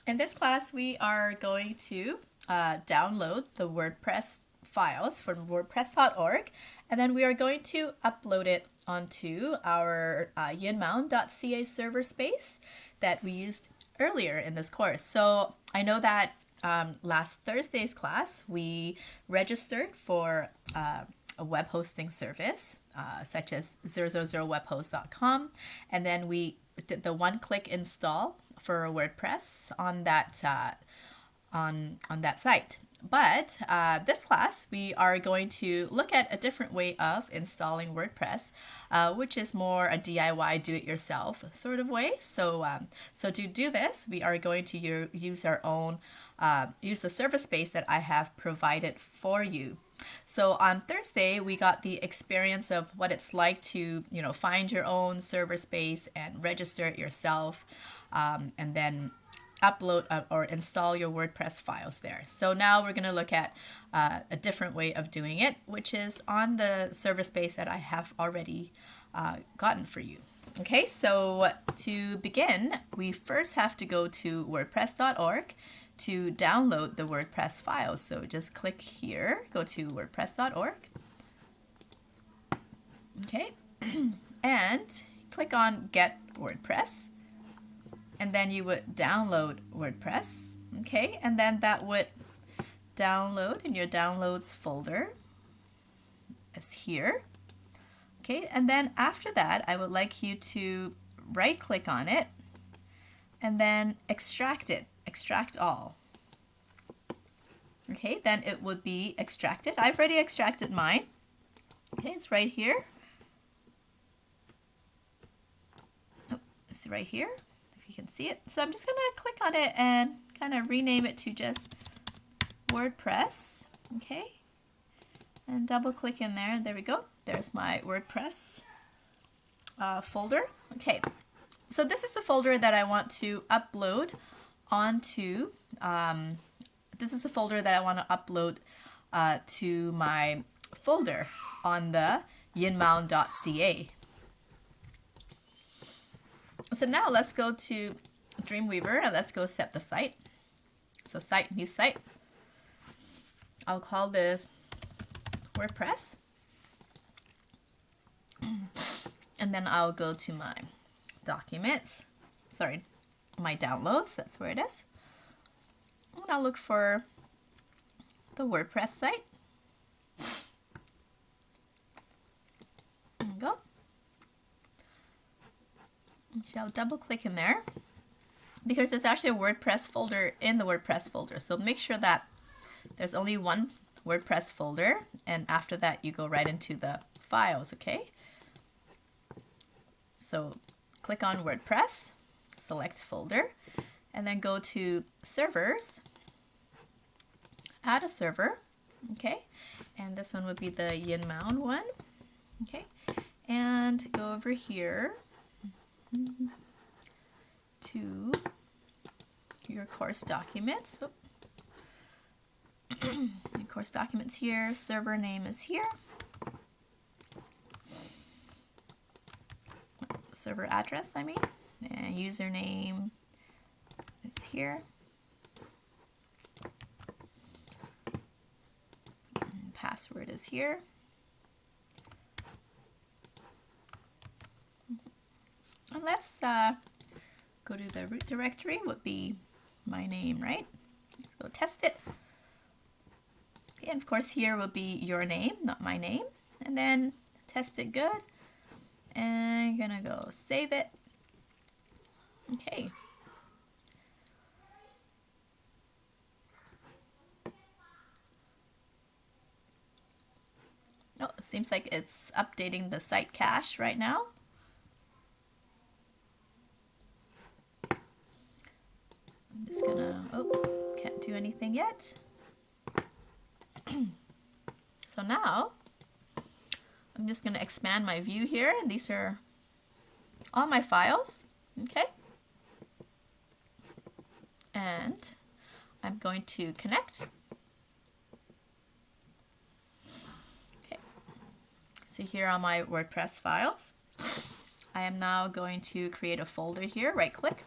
In this class, we are going to download the WordPress files from wordpress.org, and then we are going to upload it onto our yinmao.ca server space that we used earlier in this course. So I know that last Thursday's class, we registered for a web hosting service such as 000webhost.com, and then we did the one-click install for WordPress on that on that site. But this class, we are going to look at a different way of installing WordPress, which is more a DIY, do-it-yourself sort of way. So, so to do this, we are going to use our own, use the server space that I have provided for you. So on Thursday, we got the experience of what it's like to, find your own server space and register it yourself, and then upload or install your WordPress files there. So now we're going to look at a different way of doing it, which is on the server space that I have already gotten for you. Okay, so to begin, we first have to go to wordpress.org to download the WordPress files. So just click here, go to wordpress.org. Okay, and click on Get WordPress. And then you would download WordPress, okay? And then that would download in your downloads folder. It's here, okay? And then after that, I would like you to right-click on it and then extract it, extract all. Okay, then it would be extracted. I've already extracted mine. Okay, it's right here. Oh, it's right here. You can see it. So I'm just going to click on it and kind of rename it to just WordPress. Okay. And double click in there. There we go. There's my WordPress folder. Okay. So this is the folder that I want to upload onto. This is the folder that I want to upload to my folder on the yinmao.ca. So now let's go to Dreamweaver and let's go set the site. So site, new site. I'll call this WordPress. And then I'll go to my documents. Sorry, my downloads. That's where it is. And I'll look for the WordPress site. There we go. I'll double click in there because there's actually a WordPress folder in the WordPress folder. So make sure that there's only one WordPress folder, and after that you go right into the files, okay? So click on WordPress, select folder, and then go to servers, add a server, okay? And this one would be the Yinmao one, okay? And go over here to your course documents. Your course documents here, server name is here, server address and username is here, and password is here. And let's go to the root directory, would be my name, right? Go test it. Okay, and of course here will be your name, not my name. And then test it good. And I'm gonna go save it. Okay. Oh, it seems like it's updating the site cache right now. I'm just gonna, can't do anything yet. So now, I'm just gonna expand my view here, and these are all my files, okay? And I'm going to connect. Okay, so here are my WordPress files. I am now going to create a folder here, right click.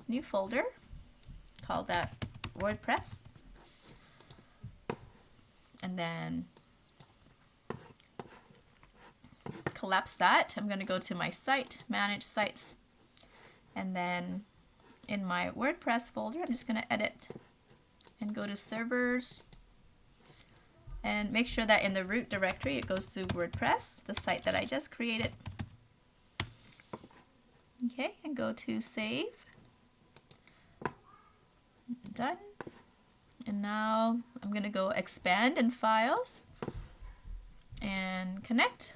new folder, call that WordPress, and then collapse that. I'm going to go to my site, manage sites, and then in my WordPress folder, I'm just going to edit and go to servers and make sure that in the root directory it goes to WordPress, the site that I just created. Okay, and go to save. Done. And now I'm going to go expand in files and connect.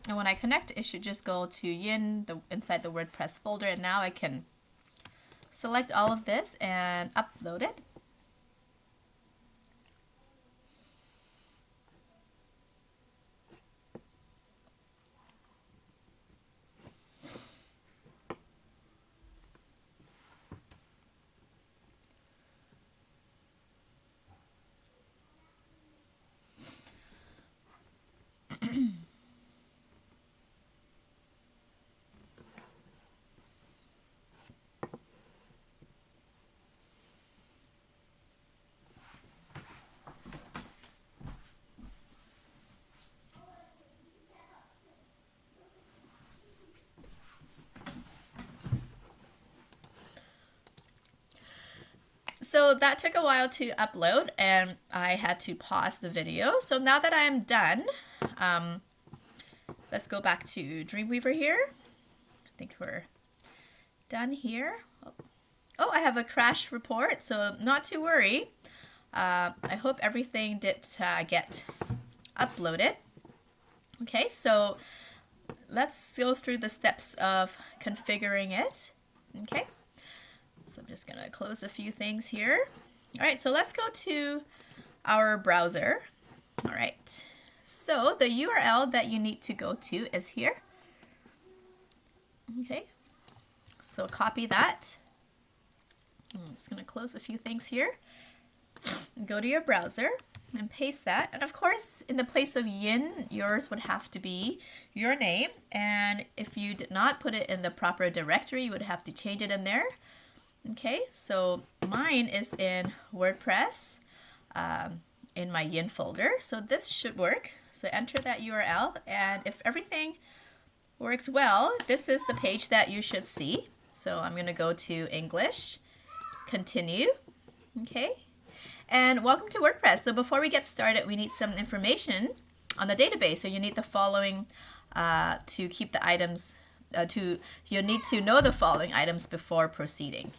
And when I connect, it should just go to Yin inside the WordPress folder. And now I can select all of this and upload it. So that took a while to upload and I had to pause the video. So now that I'm done, let's go back to Dreamweaver here. I think we're done here. Oh, I have a crash report, so not to worry. I hope everything did get uploaded. Okay, so let's go through the steps of configuring it. Okay. So I'm just going to close a few things here. All right, so let's go to our browser. All right, so the URL that you need to go to is here. Okay, so copy that. I'm just going to close a few things here. And go to your browser and paste that. And of course, in the place of Yin, yours would have to be your name. And if you did not put it in the proper directory, you would have to change it in there. Okay, so mine is in WordPress in my Yin folder. So this should work. So enter that URL, and if everything works well, this is the page that you should see. So I'm going to go to English, continue. Okay, and welcome to WordPress. So before we get started, we need some information on the database. So you need the following to keep the items. You need to know the following items before proceeding.